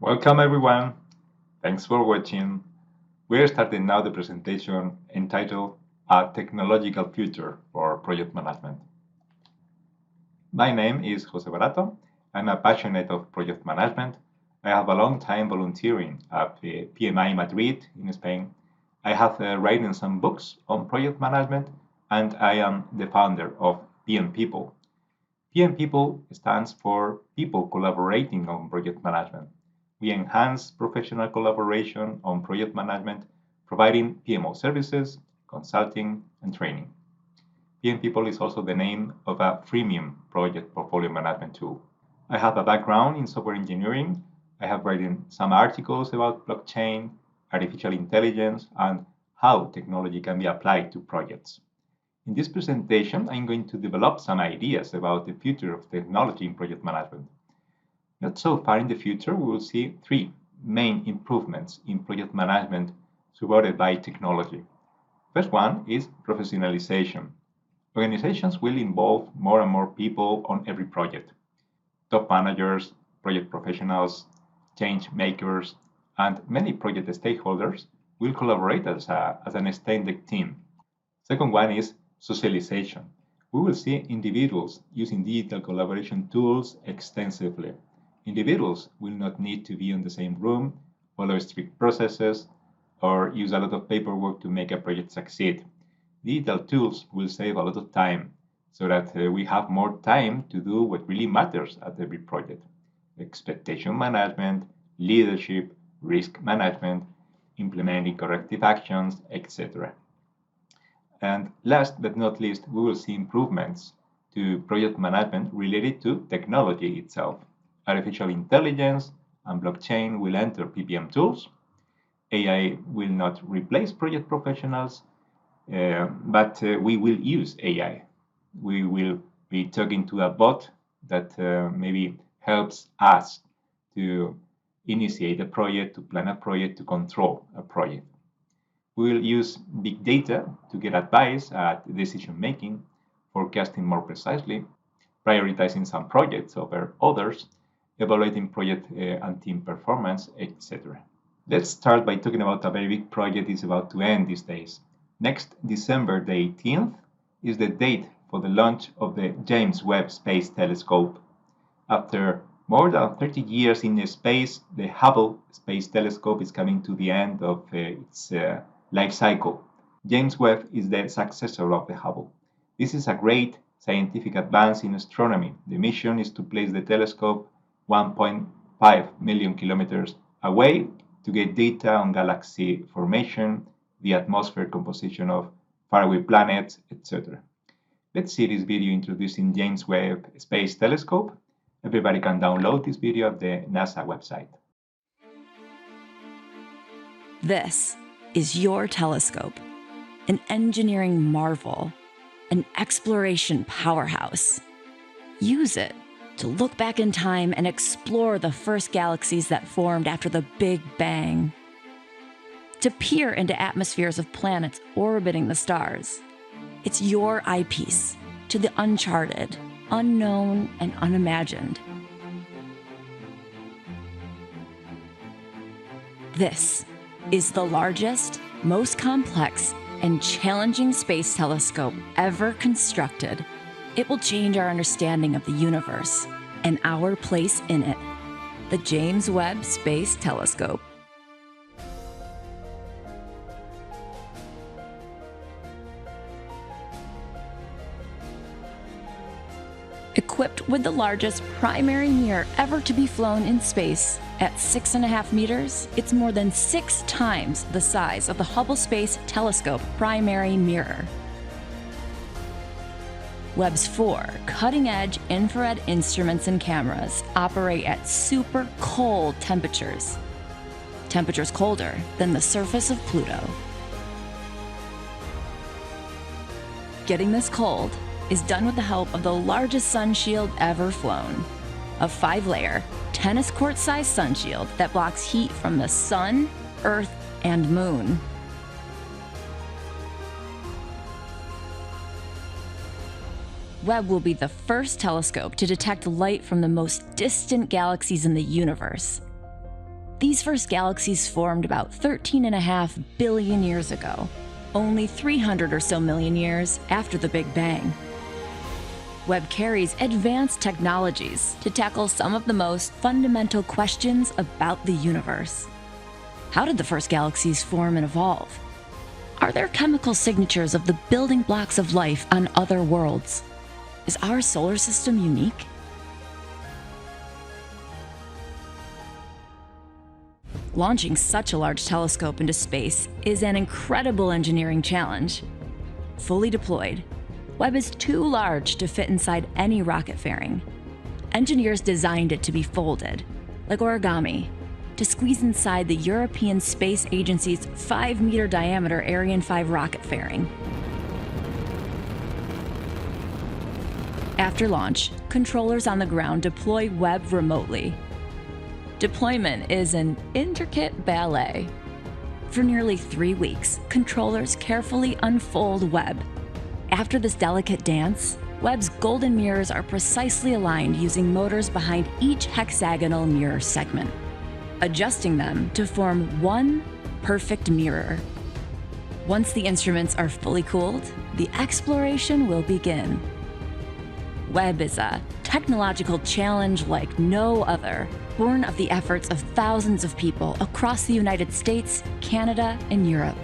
Welcome everyone. Thanks for watching. We're starting now the presentation entitled A Technological Future for Project Management. My name is Jose Barato. I'm a passionate of project management. I have a long time volunteering at the PMI Madrid in Spain. I have written some books on project management, and I am the founder of PM People. PM People stands for People Collaborating on Project Management. We enhance professional collaboration on project management, providing PMO services, consulting, and training. PM People is also the name of a freemium project portfolio management tool. I have a background in software engineering. I have written some articles about blockchain, artificial intelligence, and how technology can be applied to projects. In this presentation, I'm going to develop some ideas about the future of technology in project management. Not so far in the future, we will see three main improvements in project management supported by technology. First one is professionalization. Organizations will involve more and more people on every project. Top managers, project professionals, change makers, and many project stakeholders will collaborate as an extended team. Second one is socialization. We will see individuals using digital collaboration tools extensively. Individuals will not need to be in the same room, follow strict processes, or use a lot of paperwork to make a project succeed. Digital tools will save a lot of time so that we have more time to do what really matters at every project. Expectation management, leadership, risk management, implementing corrective actions, etc. And last but not least, we will see improvements to project management related to technology itself. Artificial intelligence and blockchain will enter PPM tools. AI will not replace project professionals, but we will use AI. We will be talking to a bot that maybe helps us to initiate a project, to plan a project, to control a project. We will use big data to get advice at decision making, forecasting more precisely, prioritizing some projects over others, evaluating project and team performance, etc. Let's start by talking about a very big project is about to end these days. Next December the 18th is the date for the launch of the James Webb Space Telescope. After more than 30 years in space, the Hubble Space Telescope is coming to the end of its life cycle. James Webb is the successor of the Hubble. This is a great scientific advance in astronomy. The mission is to place the telescope 1.5 million kilometers away to get data on galaxy formation, the atmosphere composition of faraway planets, etc. Let's see this video introducing James Webb Space Telescope. Everybody can download this video at the NASA website. This is your telescope, an engineering marvel, an exploration powerhouse. Use it to look back in time and explore the first galaxies that formed after the Big Bang. To peer into atmospheres of planets orbiting the stars. It's your eyepiece to the uncharted, unknown, and unimagined. This is the largest, most complex, and challenging space telescope ever constructed. It will change our understanding of the universe and our place in it. The James Webb Space Telescope. Equipped with the largest primary mirror ever to be flown in space, at 6.5 meters, it's more than 6 times the size of the Hubble Space Telescope primary mirror. Webb's 4 cutting-edge infrared instruments and cameras operate at super cold temperatures. Temperatures colder than the surface of Pluto. Getting this cold is done with the help of the largest sun shield ever flown. A 5-layer, tennis court-sized sun shield that blocks heat from the sun, earth, and moon. Webb will be the first telescope to detect light from the most distant galaxies in the universe. These first galaxies formed about 13.5 billion years ago, only 300 or so million years after the Big Bang. Webb carries advanced technologies to tackle some of the most fundamental questions about the universe. How did the first galaxies form and evolve? Are there chemical signatures of the building blocks of life on other worlds? Is our solar system unique? Launching such a large telescope into space is an incredible engineering challenge. Fully deployed, Webb is too large to fit inside any rocket fairing. Engineers designed it to be folded, like origami, to squeeze inside the European Space Agency's 5-meter diameter Ariane 5 rocket fairing. After launch, controllers on the ground deploy Webb remotely. Deployment is an intricate ballet. For nearly 3 weeks, controllers carefully unfold Webb. After this delicate dance, Webb's golden mirrors are precisely aligned using motors behind each hexagonal mirror segment, adjusting them to form one perfect mirror. Once the instruments are fully cooled, the exploration will begin. Webb is a technological challenge like no other, born of the efforts of thousands of people across the United States, Canada, and Europe.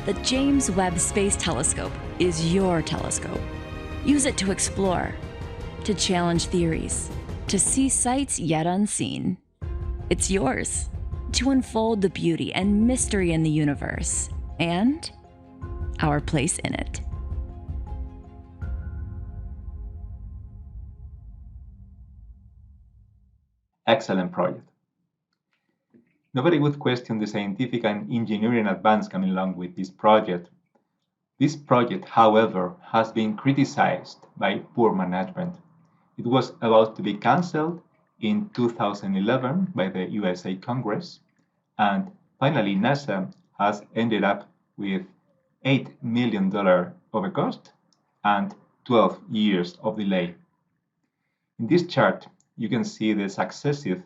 The James Webb Space Telescope is your telescope. Use it to explore, to challenge theories, to see sights yet unseen. It's yours to unfold the beauty and mystery in the universe and our place in it. Excellent project. Nobody would question the scientific and engineering advance coming along with this project. This project, however, has been criticized by poor management. It was about to be cancelled in 2011 by the USA Congress, and finally NASA has ended up with $8 million of a cost and 12 years of delay. In this chart, you can see the successive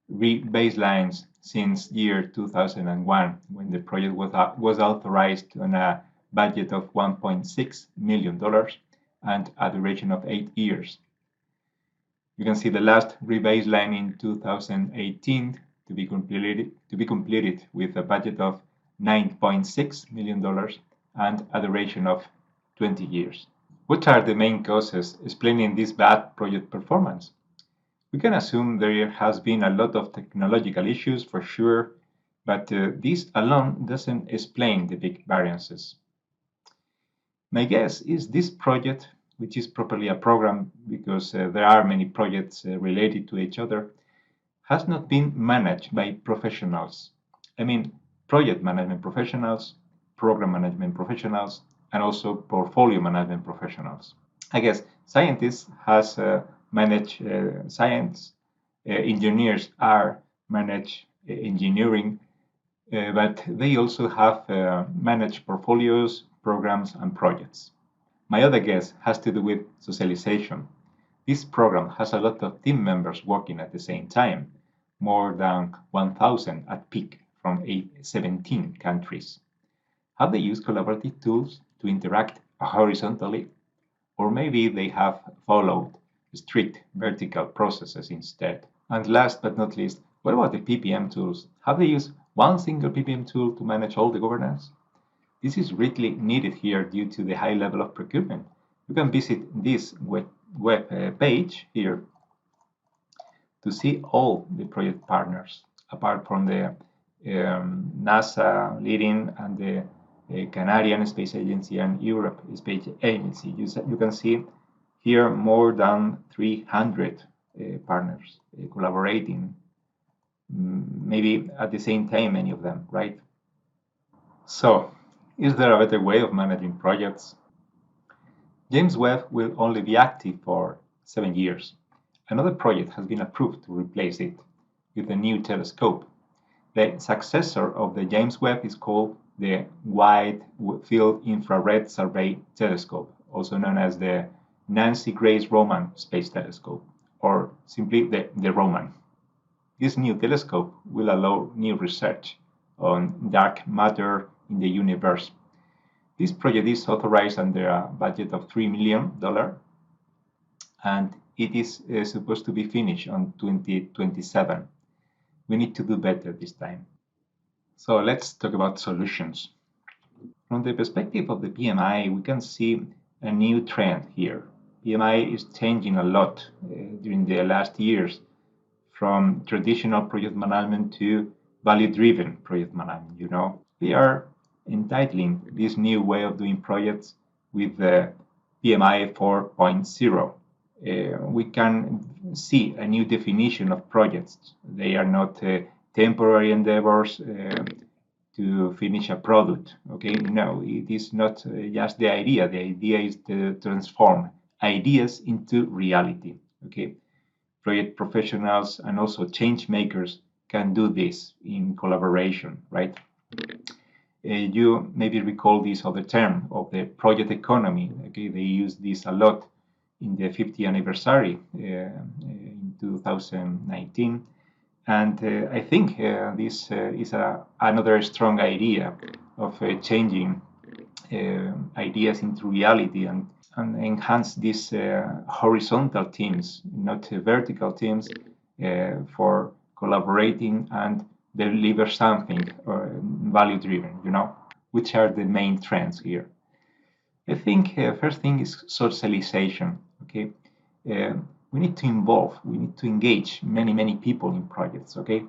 baselines since year 2001, when the project was authorized on a budget of $1.6 million and a duration of 8 years. You can see the last rebaseline in 2018 to be completed with a budget of $9.6 million and a duration of 20 years. What are the main causes explaining this bad project performance? We can assume there has been a lot of technological issues for sure, but this alone doesn't explain the big variances. My guess is this project, which is properly a program because there are many projects related to each other, has not been managed by professionals. I mean, project management professionals, program management professionals, and also portfolio management professionals. I guess scientists has manage science, engineers are manage engineering, but they also have managed portfolios, programs, and projects. My other guess has to do with socialization. This program has a lot of team members working at the same time, more than 1,000 at peak from 17 countries. Have they used collaborative tools to interact horizontally? Or maybe they have followed strict vertical processes instead. And last but not least, what about the PPM tools? Have they used one single PPM tool to manage all the governance? This is really needed here due to the high level of procurement. You can visit this web page here to see all the project partners, apart from the NASA leading and the Canadian Space Agency and Europe Space Agency. You can see here more than 300 partners collaborating, maybe at the same time, many of them, right? So, is there a better way of managing projects? James Webb will only be active for 7 years. Another project has been approved to replace it with a new telescope. The successor of the James Webb is called the Wide Field Infrared Survey Telescope, also known as the Nancy Grace Roman Space Telescope, or simply the Roman. This new telescope will allow new research on dark matter in the universe. This project is authorized under a budget of $3 million, and it is supposed to be finished on 2027. We need to do better this time. So let's talk about solutions. From the perspective of the PMI, we can see a new trend here. PMI is changing a lot during the last years, from traditional project management to value-driven project management. We are entitling this new way of doing projects with the PMI 4.0. We can see a new definition of projects. They are not temporary endeavors to finish a product. Okay, no, it is not just the idea. The idea is to transform ideas into reality. Okay, project professionals and also change makers can do this in collaboration, right? You maybe recall this other term of the project economy. Okay, they use this a lot in the 50th anniversary in 2019. And I think this is another strong idea of changing ideas into reality and enhance these horizontal teams, not vertical teams, for collaborating and deliver something value-driven, which are the main trends here. I think first thing is socialization, okay? We need to involve, we need to engage many people in projects, okay?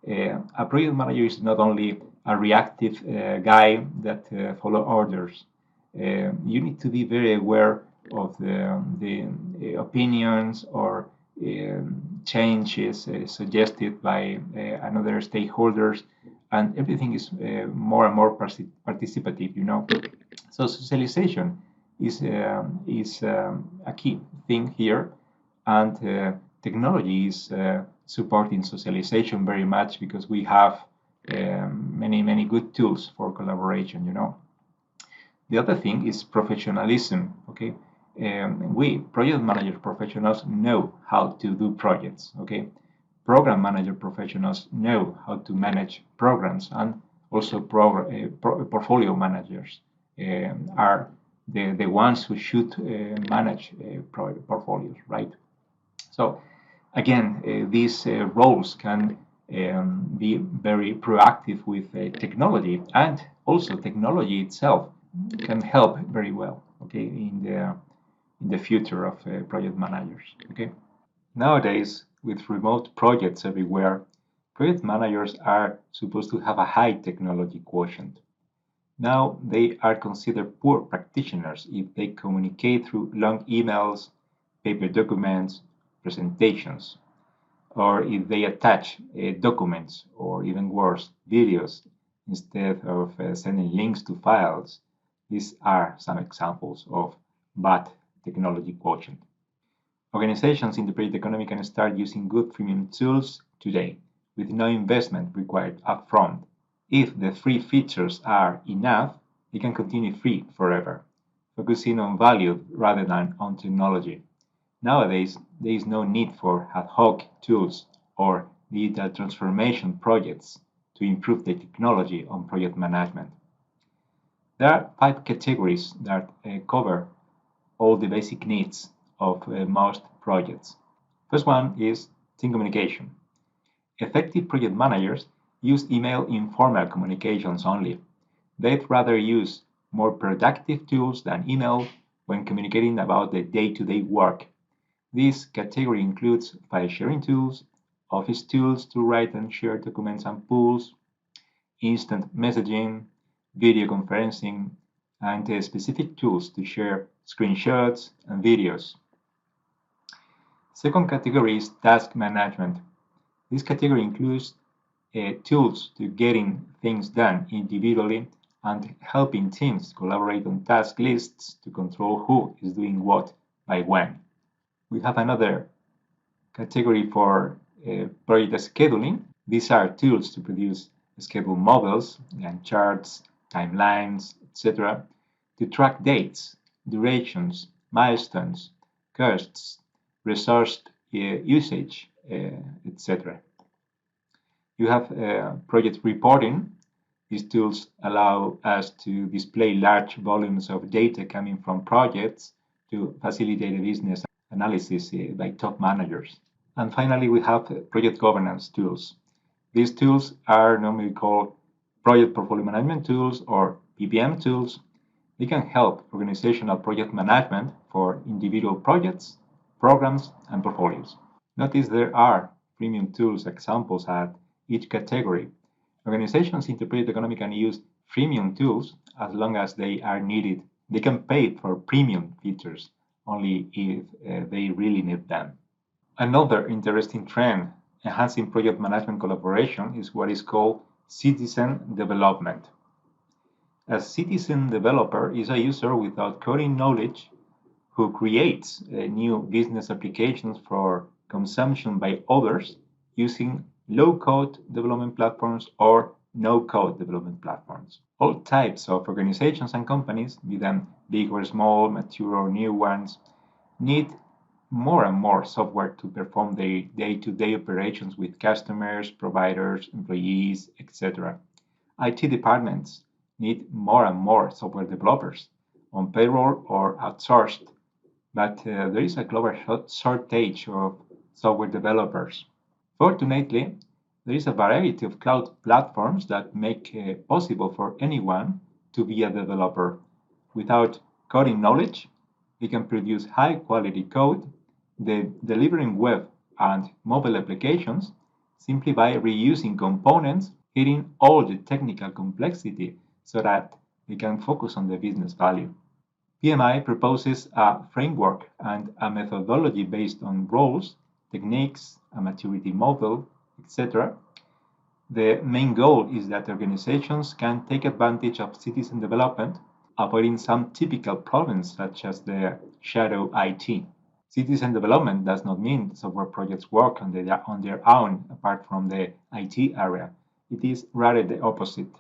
A project manager is not only a reactive guy that follow orders. You need to be very aware of the opinions or changes suggested by another stakeholders, and everything is more and more participative, So socialization is a key thing here, and technology is supporting socialization very much because we have many good tools for collaboration. The other thing is professionalism. Okay, we project manager professionals know how to do projects. Okay, program manager professionals know how to manage programs, and also portfolio managers are the ones who should manage portfolios, right? So again, these roles can be very proactive with technology, and also technology itself can help very well, okay, in the future of project managers. Okay, nowadays with remote projects everywhere, project managers are supposed to have a high technology quotient. Now they are considered poor practitioners if they communicate through long emails, paper documents, presentations, or if they attach documents, or even worse, videos, instead of sending links to files. These are some examples of bad technology quotient. Organizations in the project economy can start using good freemium tools today, with no investment required upfront. If the free features are enough, they can continue free forever, focusing on value rather than on technology. Nowadays, there is no need for ad hoc tools or digital transformation projects to improve the technology on project management. There are 5 categories that cover all the basic needs of most projects. First one is team communication. Effective project managers use email in formal communications only. They'd rather use more productive tools than email when communicating about the day-to-day work. This category includes file sharing tools, office tools to write and share documents and pools, instant messaging, video conferencing, and specific tools to share screenshots and videos. Second category is task management. This category includes tools to getting things done individually and helping teams collaborate on task lists to control who is doing what by when. We have another category for project scheduling. These are tools to produce schedule models and charts, timelines, etc., to track dates, durations, milestones, costs, resource usage, etc. You have project reporting. These tools allow us to display large volumes of data coming from projects to facilitate a business analysis by top managers. And finally, we have project governance tools. These tools are normally called project portfolio management tools or PPM tools. They can help organizational project management for individual projects, programs, and portfolios. Notice there are premium tools examples at each category. Organizations in the project economy can use freemium tools as long as they are needed. They can pay for premium features only if they really need them. Another interesting trend enhancing project management collaboration is what is called citizen development. A citizen developer is a user without coding knowledge who creates new business applications for consumption by others using low-code development platforms or no-code development platforms. All types of organizations and companies, be them big or small, mature or new ones, need more and more software to perform their day-to-day operations with customers, providers, employees, etc. IT departments need more and more software developers on payroll or outsourced, but there is a global shortage of software developers. Fortunately, there is a variety of cloud platforms that make it possible for anyone to be a developer. Without coding knowledge, they can produce high-quality code, delivering web and mobile applications simply by reusing components, hitting all the technical complexity so that they can focus on the business value. PMI proposes a framework and a methodology based on roles, techniques, a maturity model, etc. The main goal is that organizations can take advantage of citizen development, avoiding some typical problems such as the shadow IT. Citizen development does not mean software projects work on their own apart from the IT area. It is rather the opposite.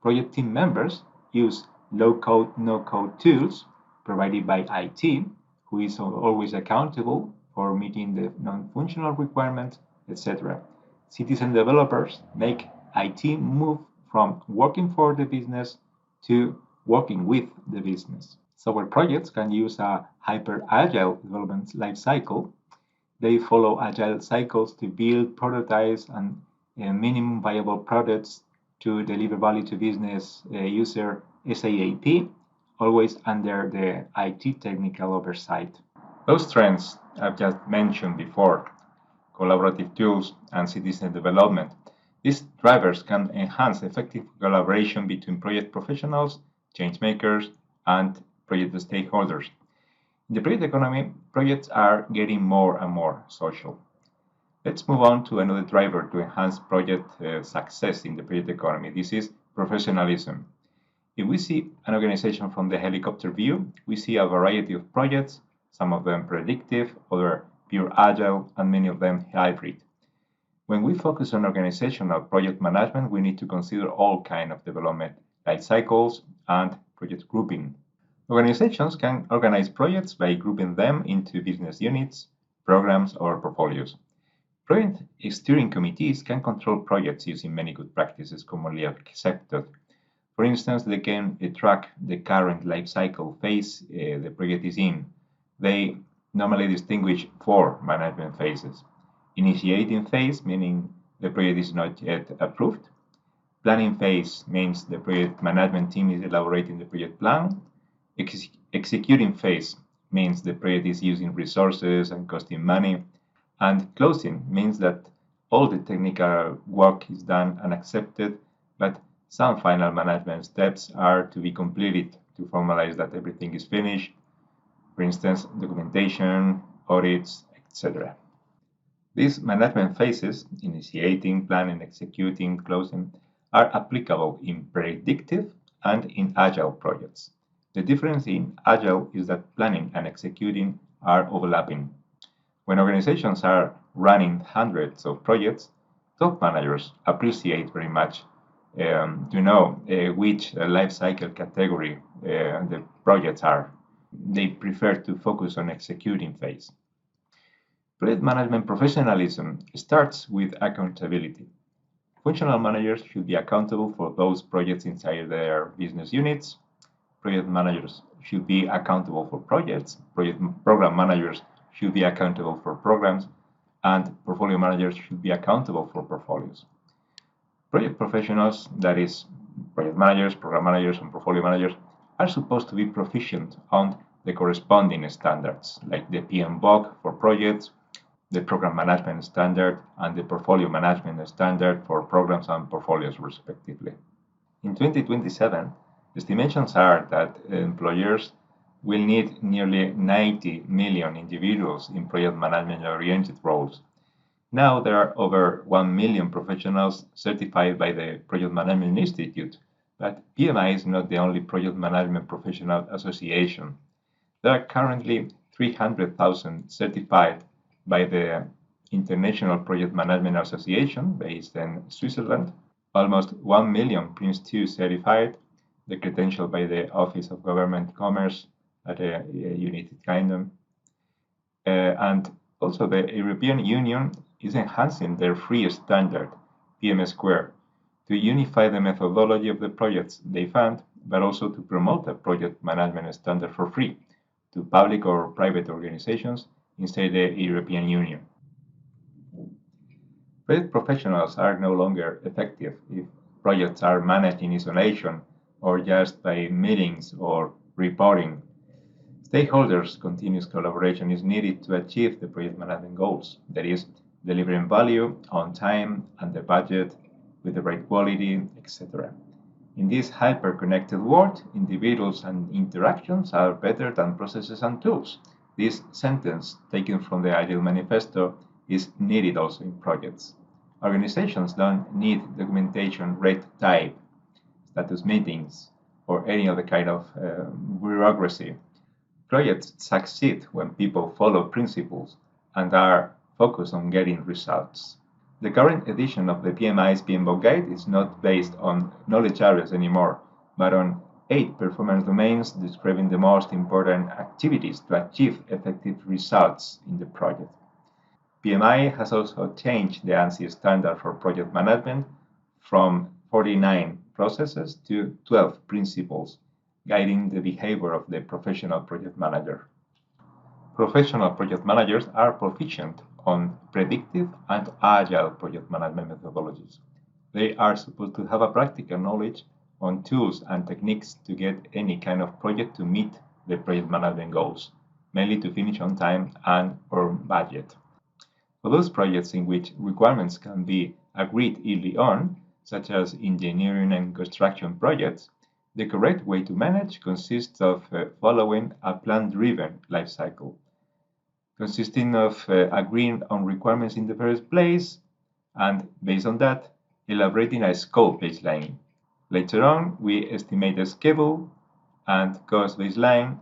Project team members use low-code, no-code tools provided by IT, who is always accountable for meeting the non-functional requirements, etc. Citizen developers make IT move from working for the business to working with the business. Software projects can use a hyper-agile development lifecycle. They follow agile cycles to build, prototypes, and minimum viable products to deliver value to business user SAAP, always under the IT technical oversight. Those trends I've just mentioned before, collaborative tools and citizen development, these drivers can enhance effective collaboration between project professionals, change makers, and project stakeholders. In the project economy, projects are getting more and more social. Let's move on to another driver to enhance project success in the project economy. This is professionalism. If we see an organization from the helicopter view, we see a variety of projects, some of them predictive, others pure agile, and many of them hybrid. When we focus on organizational project management, we need to consider all kinds of development life cycles and project grouping. Organizations can organize projects by grouping them into business units, programs, or portfolios. Project steering committees can control projects using many good practices commonly accepted. For instance, they can track the current life cycle phase the project is in. They normally distinguish 4 management phases. Initiating phase, meaning the project is not yet approved. Planning phase means the project management team is elaborating the project plan. Executing phase means the project is using resources and costing money. And closing means that all the technical work is done and accepted, but some final management steps are to be completed to formalize that everything is finished. For instance, documentation, audits, etc. These management phases, initiating, planning, executing, closing, are applicable in predictive and in agile projects. The difference in agile is that planning and executing are overlapping. When organizations are running hundreds of projects, top managers appreciate very much to know which life cycle category the projects are. They prefer to focus on executing phase. Project management professionalism starts with accountability. Functional managers should be accountable for those projects inside their business units. Project managers should be accountable for projects. Program managers should be accountable for programs, and portfolio managers should be accountable for portfolios. Project professionals, that is, project managers, program managers, and portfolio managers, are supposed to be proficient on the corresponding standards, like the PMBOK for projects, the program management standard, and the portfolio management standard for programs and portfolios, respectively. In 2027, estimations are that employers will need nearly 90 million individuals in project management-oriented roles. Now there are over 1 million professionals certified by the Project Management Institute, but PMI is not the only project management professional association. There are currently 300,000 certified by the International Project Management Association, based in Switzerland, almost 1 million PRINCE2 certified, the credential by the Office of Government Commerce at the United Kingdom. And also the European Union is enhancing their free standard, PM Square, to unify the methodology of the projects they fund, but also to promote a project management standard for free to public or private organizations inside the European Union. Project professionals are no longer effective if projects are managed in isolation or just by meetings or reporting. Stakeholders' continuous collaboration is needed to achieve the project management goals, that is, delivering value on time, under budget, with the right quality, etc. In this hyper-connected world, individuals and interactions are better than processes and tools. This sentence, taken from the Agile Manifesto, is needed also in projects. Organizations don't need documentation, red tape, status meetings, or any other kind of bureaucracy. Projects succeed when people follow principles and are focused on getting results. The current edition of the PMI's PMBOK guide is not based on knowledge areas anymore, but on 8 performance domains describing the most important activities to achieve effective results in the project. PMI has also changed the ANSI standard for project management from 49 processes to 12 principles, guiding the behavior of the professional project manager. Professional project managers are proficient on predictive and agile project management methodologies. They are supposed to have a practical knowledge on tools and techniques to get any kind of project to meet the project management goals, mainly to finish on time and or budget. For those projects in which requirements can be agreed early on, such as engineering and construction projects, the correct way to manage consists of following a plan-driven life cycle, consisting of agreeing on requirements in the first place, and based on that, elaborating a scope baseline. Later on, we estimate the schedule and cost baseline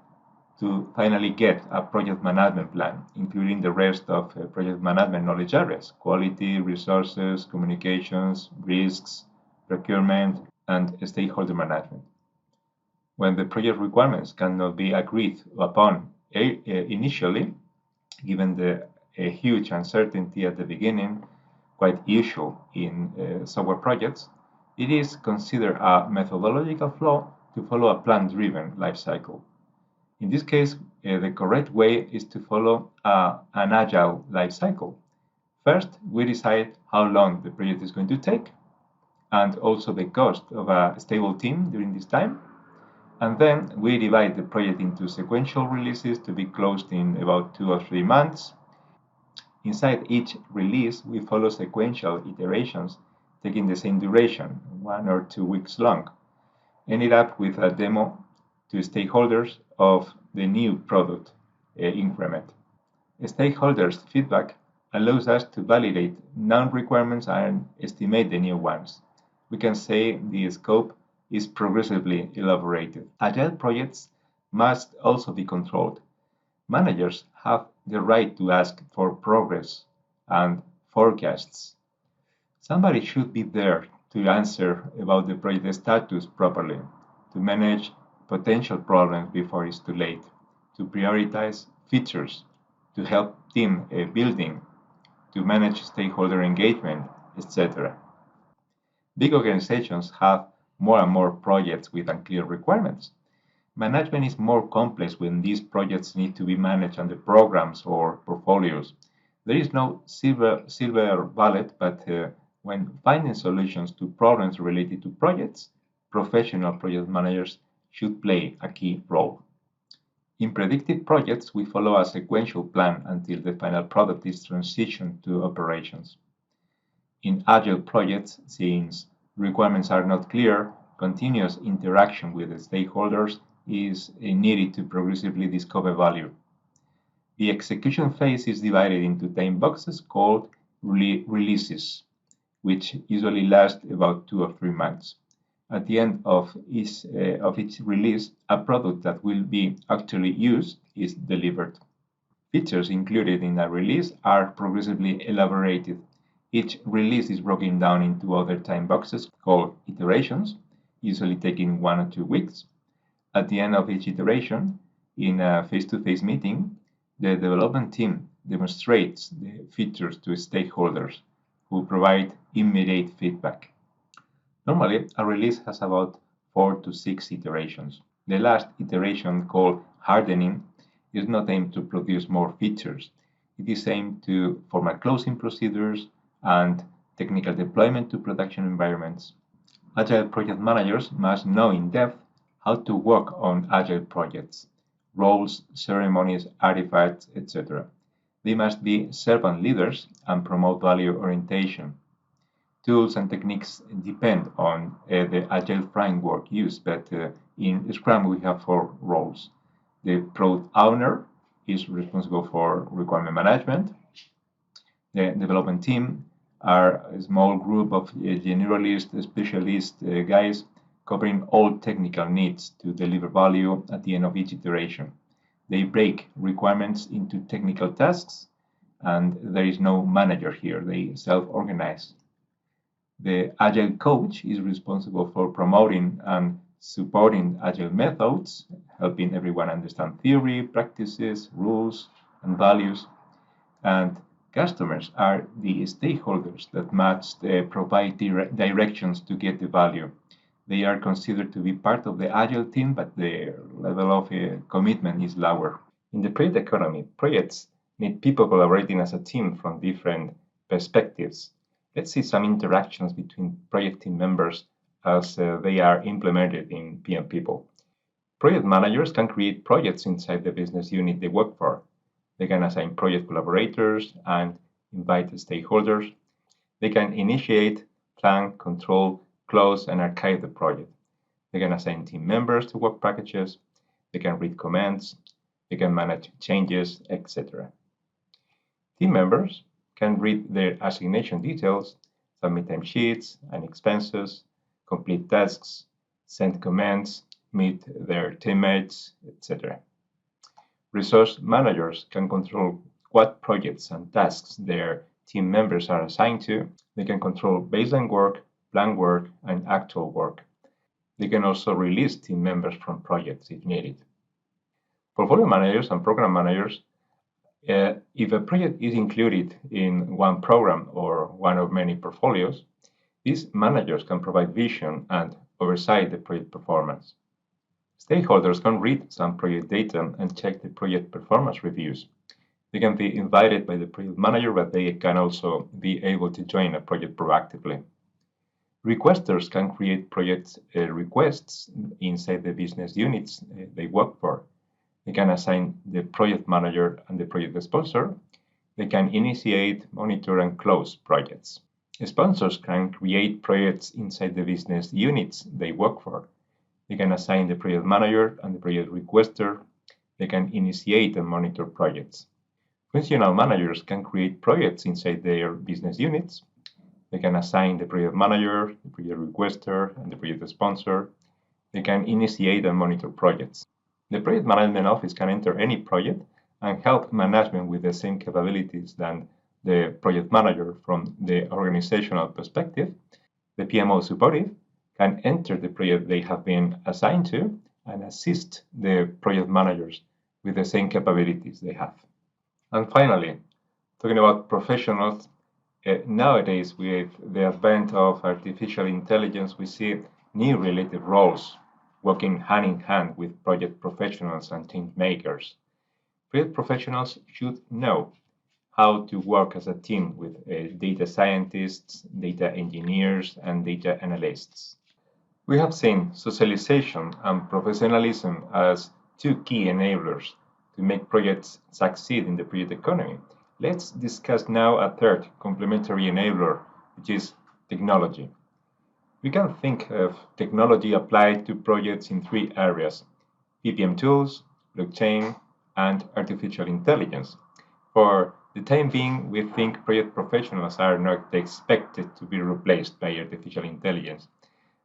to finally get a project management plan, including the rest of project management knowledge areas: quality, resources, communications, risks, procurement, and stakeholder management. When the project requirements cannot be agreed upon initially, given the huge uncertainty at the beginning, quite usual in software projects, it is considered a methodological flaw to follow a plan-driven life cycle. In this case, the correct way is to follow an agile life cycle. First, we decide how long the project is going to take, and also the cost of a stable team during this time. And then we divide the project into sequential releases to be closed in about 2 or 3 months. Inside each release, we follow sequential iterations taking the same duration, 1 or 2 weeks long, ended up with a demo to stakeholders of the new product increment. Stakeholders' feedback allows us to validate known requirements and estimate the new ones. We can say the scope is progressively elaborated. Agile projects must also be controlled. Managers have the right to ask for progress and forecasts. Somebody should be there to answer about the project status properly, to manage potential problems before it's too late, to prioritize features, to help team building, to manage stakeholder engagement, etc. Big organizations have more and more projects with unclear requirements. Management is more complex when these projects need to be managed under programs or portfolios. There is no silver bullet, but when finding solutions to problems related to projects, professional project managers should play a key role. In predictive projects, we follow a sequential plan until the final product is transitioned to operations. In agile projects, since requirements are not clear, continuous interaction with the stakeholders is needed to progressively discover value. The execution phase is divided into time boxes called releases, which usually last about 2 or 3 months. At the end of each release, a product that will be actually used is delivered. Features included in a release are progressively elaborated. Each release is broken down into other time boxes called iterations, usually taking 1 or 2 weeks. At the end of each iteration, in a face-to-face meeting, the development team demonstrates the features to stakeholders who provide immediate feedback. Normally, a release has about 4 to 6 iterations. The last iteration, called hardening, is not aimed to produce more features. It is aimed to formal closing procedures and technical deployment to production environments. Agile project managers must know in depth how to work on agile projects, roles, ceremonies, artifacts, etc. They must be servant leaders and promote value orientation. Tools and techniques depend on the agile framework used, but in Scrum we have 4 roles. The product owner is responsible for requirement management. The development team are a small group of generalist, specialist guys covering all technical needs to deliver value at the end of each iteration. They break requirements into technical tasks, and there is no manager here. They self-organize. The Agile coach is responsible for promoting and supporting Agile methods, helping everyone understand theory, practices, rules, and values. And customers are the stakeholders that must provide directions to get the value. They are considered to be part of the Agile team, but their level of commitment is lower. In the project economy, projects need people collaborating as a team from different perspectives. Let's see some interactions between project team members as they are implemented in PM People. Project managers can create projects inside the business unit they work for. They can assign project collaborators and invite stakeholders. They can initiate, plan, control, close, and archive the project. They can assign team members to work packages. They can read comments. They can manage changes, etc. Team members can read their assignation details, submit timesheets and expenses, complete tasks, send commands, meet their teammates, etc. Resource managers can control what projects and tasks their team members are assigned to. They can control baseline work, planned work, and actual work. They can also release team members from projects if needed. Portfolio managers and program managers, if a project is included in one program or one of many portfolios, these managers can provide vision and oversight the project performance. Stakeholders can read some project data and check the project performance reviews. They can be invited by the project manager, but they can also be able to join a project proactively. Requesters can create project requests inside the business units they work for. They can assign the project manager and the project sponsor. They can initiate, monitor, and close projects. Sponsors can create projects inside the business units they work for. They can assign the project manager and the project requester. They can initiate and monitor projects. Functional managers can create projects inside their business units. They can assign the project manager, the project requester, and the project sponsor. They can initiate and monitor projects. The project management office can enter any project and help management with the same capabilities than the project manager from the organizational perspective. The PMO supportive can enter the project they have been assigned to and assist the project managers with the same capabilities they have. And finally, talking about professionals, Nowadays, with the advent of artificial intelligence, we see new related roles working hand in hand with project professionals and team makers. Project professionals should know how to work as a team with data scientists, data engineers, and data analysts. We have seen socialization and professionalism as two key enablers to make projects succeed in the project economy. Let's discuss now a third complementary enabler, which is technology. We can think of technology applied to projects in three areas: PPM tools, blockchain, and artificial intelligence. For the time being, we think project professionals are not expected to be replaced by artificial intelligence.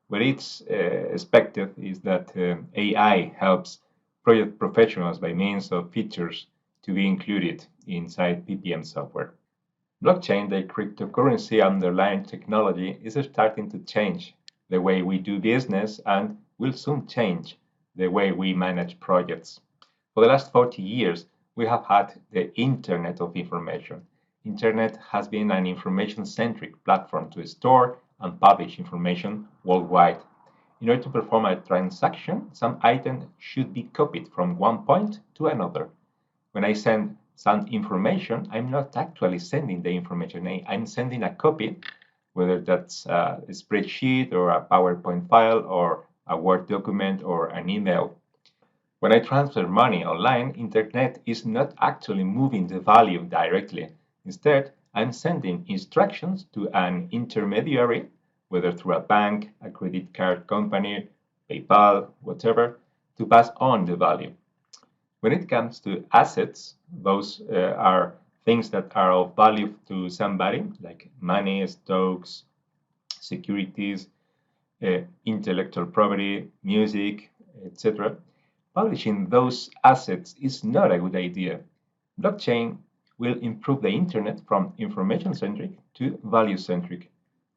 What it's expected is that AI helps project professionals by means of features to be included inside PPM software. Blockchain, the cryptocurrency underlying technology, is starting to change the way we do business and will soon change the way we manage projects. For the last 40 years, we have had the Internet of Information. Internet has been an information-centric platform to store and publish information worldwide. In order to perform a transaction, some item should be copied from one point to another. When I send some information, I'm not actually sending the information. I'm sending a copy, whether that's a spreadsheet or a PowerPoint file or a Word document or an email. When I transfer money online, Internet is not actually moving the value directly. Instead, I'm sending instructions to an intermediary, whether through a bank, a credit card company, PayPal, whatever, to pass on the value. When it comes to assets, those are things that are of value to somebody, like money, stocks, securities, intellectual property, music, etc. Publishing those assets is not a good idea. Blockchain will improve the internet from information-centric to value-centric.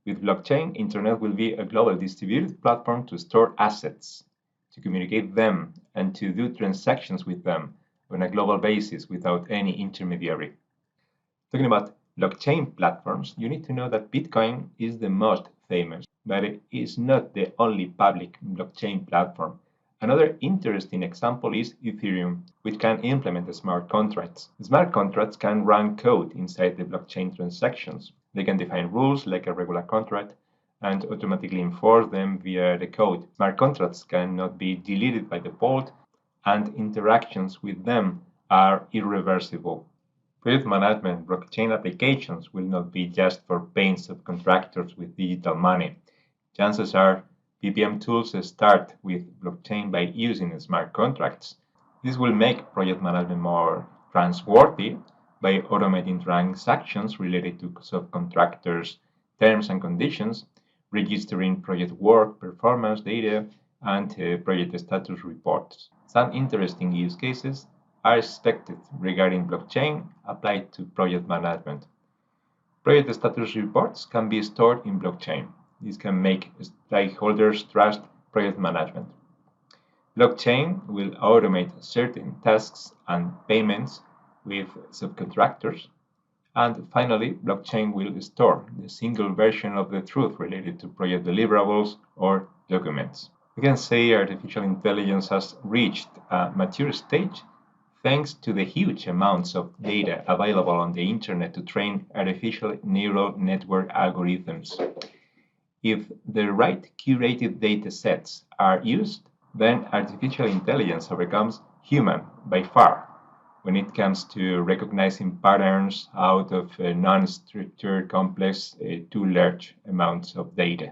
With blockchain, internet will be a global distributed platform to store assets, to communicate them, and to do transactions with them on a global basis without any intermediary. Talking about blockchain platforms, you need to know that Bitcoin is the most famous, but it is not the only public blockchain platform. Another interesting example is Ethereum, which can implement smart contracts. Smart contracts can run code inside the blockchain transactions. They can define rules like a regular contract and automatically enforce them via the code. Smart contracts cannot be deleted by default, and interactions with them are irreversible. Project management blockchain applications will not be just for paying subcontractors with digital money. Chances are PPM tools start with blockchain by using smart contracts. This will make project management more trustworthy by automating transactions related to subcontractors, terms and conditions, registering project work, performance data, and project status reports. Some interesting use cases are expected regarding blockchain applied to project management. Project status reports can be stored in blockchain. This can make stakeholders trust project management. Blockchain will automate certain tasks and payments with subcontractors. And finally, blockchain will store the single version of the truth related to project deliverables or documents. We can say artificial intelligence has reached a mature stage thanks to the huge amounts of data available on the internet to train artificial neural network algorithms. If the right curated data sets are used, then artificial intelligence overcomes human by far when it comes to recognizing patterns out of non-structured complex too large amounts of data.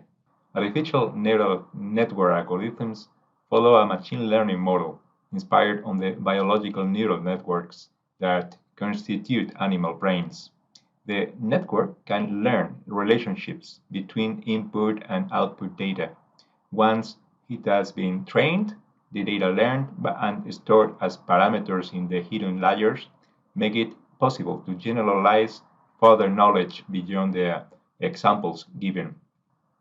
Artificial neural network algorithms follow a machine learning model inspired on the biological neural networks that constitute animal brains. The network can learn relationships between input and output data. Once it has been trained, the data learned and stored as parameters in the hidden layers make it possible to generalize further knowledge beyond the examples given.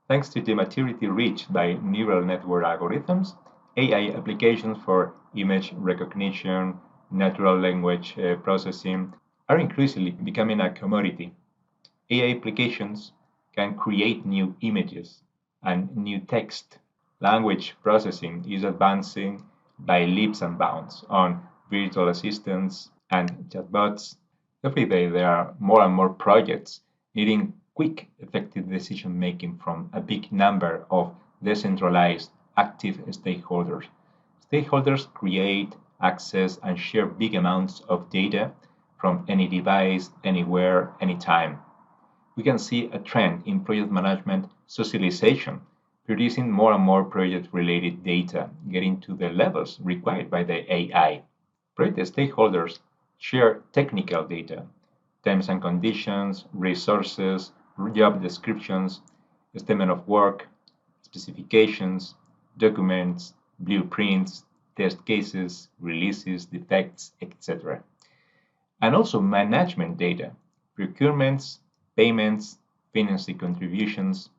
Thanks to the maturity reached by neural network algorithms, AI applications for image recognition, natural language processing are increasingly becoming a commodity. AI applications can create new images and new text. Language processing is advancing by leaps and bounds on virtual assistants and chatbots. Every day there are more and more projects needing quick, effective decision making from a big number of decentralized, active stakeholders. Stakeholders create, access, and share big amounts of data from any device, anywhere, anytime. We can see a trend in project management socialization, producing more and more project-related data, getting to the levels required by the AI. Project stakeholders share technical data, terms and conditions, resources, job descriptions, statement of work, specifications, documents, blueprints, test cases, releases, defects, etc. And also management data, procurements, payments, financing contributions,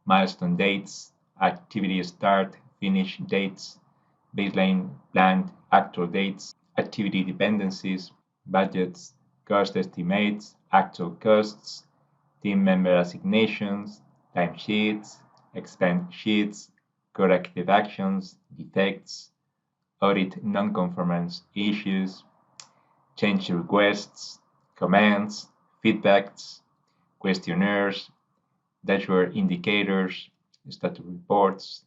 milestone dates, activity start, finish dates, baseline planned actual dates, activity dependencies, budgets, cost estimates, actual costs, team member assignations, timesheets, expense sheets, corrective actions, defects, audit non-conformance issues, change requests, comments, feedbacks, questionnaires, dashboard indicators, status reports,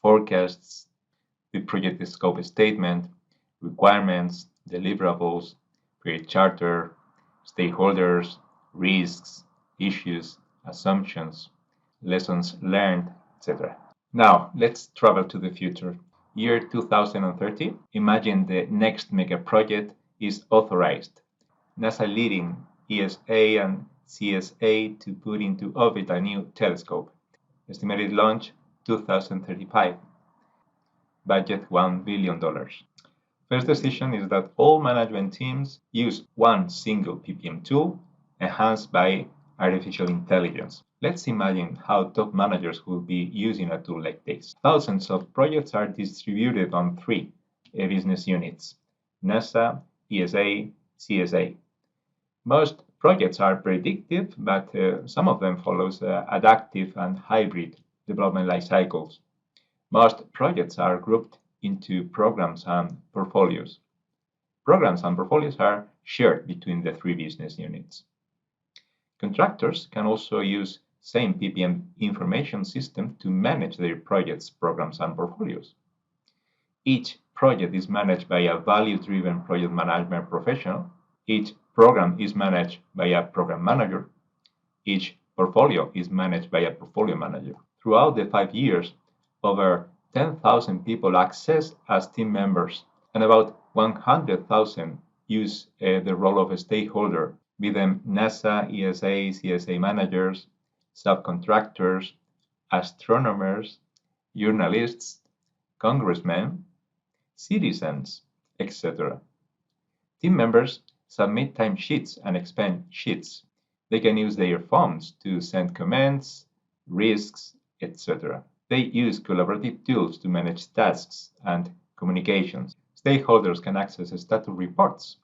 forecasts, the project scope statement, requirements, deliverables, project charter, stakeholders, risks, issues, assumptions, lessons learned, etc. Now, let's travel to the future. Year 2030, imagine the next mega project is authorized. NASA leading ESA and CSA to put into orbit a new telescope. Estimated launch 2035. Budget $1 billion. First decision is that all management teams use one single PPM tool enhanced by artificial intelligence. Let's imagine how top managers will be using a tool like this. Thousands of projects are distributed on three business units: NASA, ESA, CSA. Most projects are predictive, but some of them follow adaptive and hybrid development life cycles. Most projects are grouped into programs and portfolios. Programs and portfolios are shared between the three business units. Contractors can also use same PPM information system to manage their projects, programs, and portfolios. Each project is managed by a value-driven project management professional. Each program is managed by a program manager. Each portfolio is managed by a portfolio manager. Throughout the 5 years, over 10,000 people access as team members, and about 100,000 use the role of a stakeholder, be them NASA, ESA, CSA managers, subcontractors, astronomers, journalists, congressmen, citizens, etc. Team members submit timesheets and expense sheets. They can use their phones to send comments, risks, etc. They use collaborative tools to manage tasks and communications. Stakeholders can access status reports.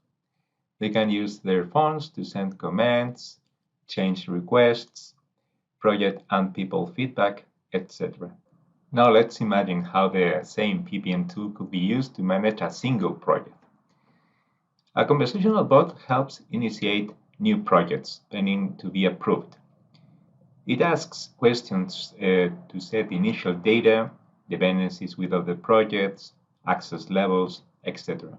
They can use their phones to send comments, change requests, project and people feedback, etc. Now let's imagine how the same PPM tool could be used to manage a single project. A conversational bot helps initiate new projects pending to be approved. It asks questions to set initial data, dependencies with other projects, access levels, etc.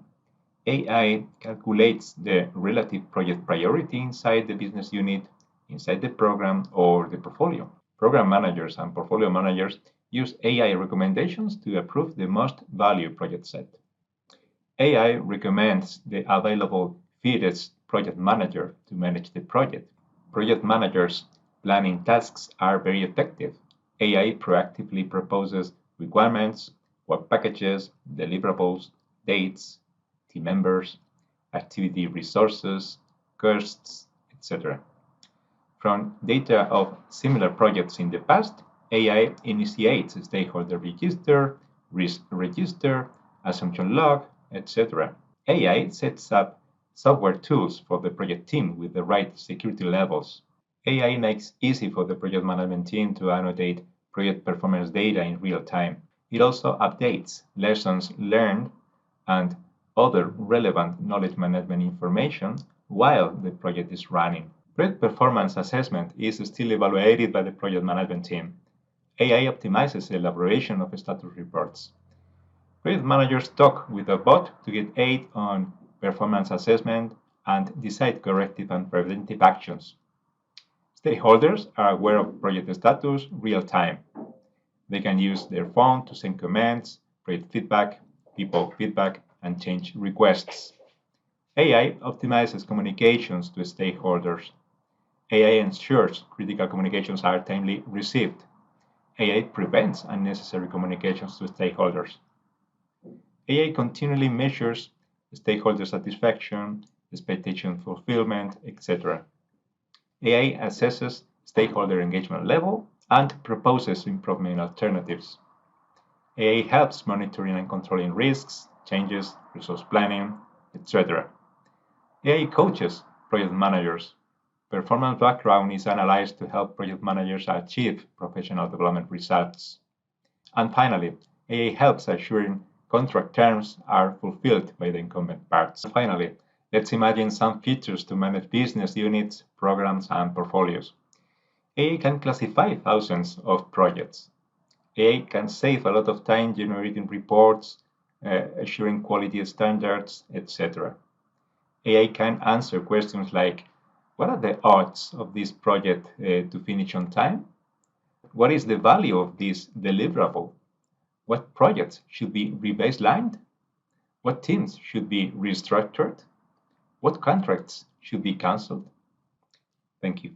AI calculates the relative project priority inside the business unit, inside the program, or the portfolio. Program managers and portfolio managers use AI recommendations to approve the most value project set. AI recommends the available fittest project manager to manage the project. Project managers planning tasks are very effective. AI proactively proposes requirements, work packages, deliverables, dates, team members, activity resources, costs, etc. From data of similar projects in the past, AI initiates a stakeholder register, risk register, assumption log, etc. AI sets up software tools for the project team with the right security levels. AI makes it easy for the project management team to annotate project performance data in real time. It also updates lessons learned and other relevant knowledge management information while the project is running. Project performance assessment is still evaluated by the project management team. AI optimizes the elaboration of status reports. Project managers talk with a bot to get aid on performance assessment and decide corrective and preventive actions. Stakeholders are aware of project status real time. They can use their phone to send comments, project feedback, people feedback, and change requests. AI optimizes communications to stakeholders. AI ensures critical communications are timely received. AI prevents unnecessary communications to stakeholders. AI continually measures stakeholder satisfaction, expectation fulfillment, etc. AI assesses stakeholder engagement level and proposes improvement alternatives. AI helps monitoring and controlling risks, changes, resource planning, etc. AI coaches project managers. Performance background is analyzed to help project managers achieve professional development results. And finally, AI helps assuring contract terms are fulfilled by the incumbent parts. Finally, let's imagine some features to manage business units, programs, and portfolios. AI can classify thousands of projects. AI can save a lot of time generating reports, assuring quality standards, etc. AI can answer questions like, what are the odds of this project to finish on time? What is the value of this deliverable? What projects should be rebaselined? What teams should be restructured? What contracts should be cancelled? Thank you.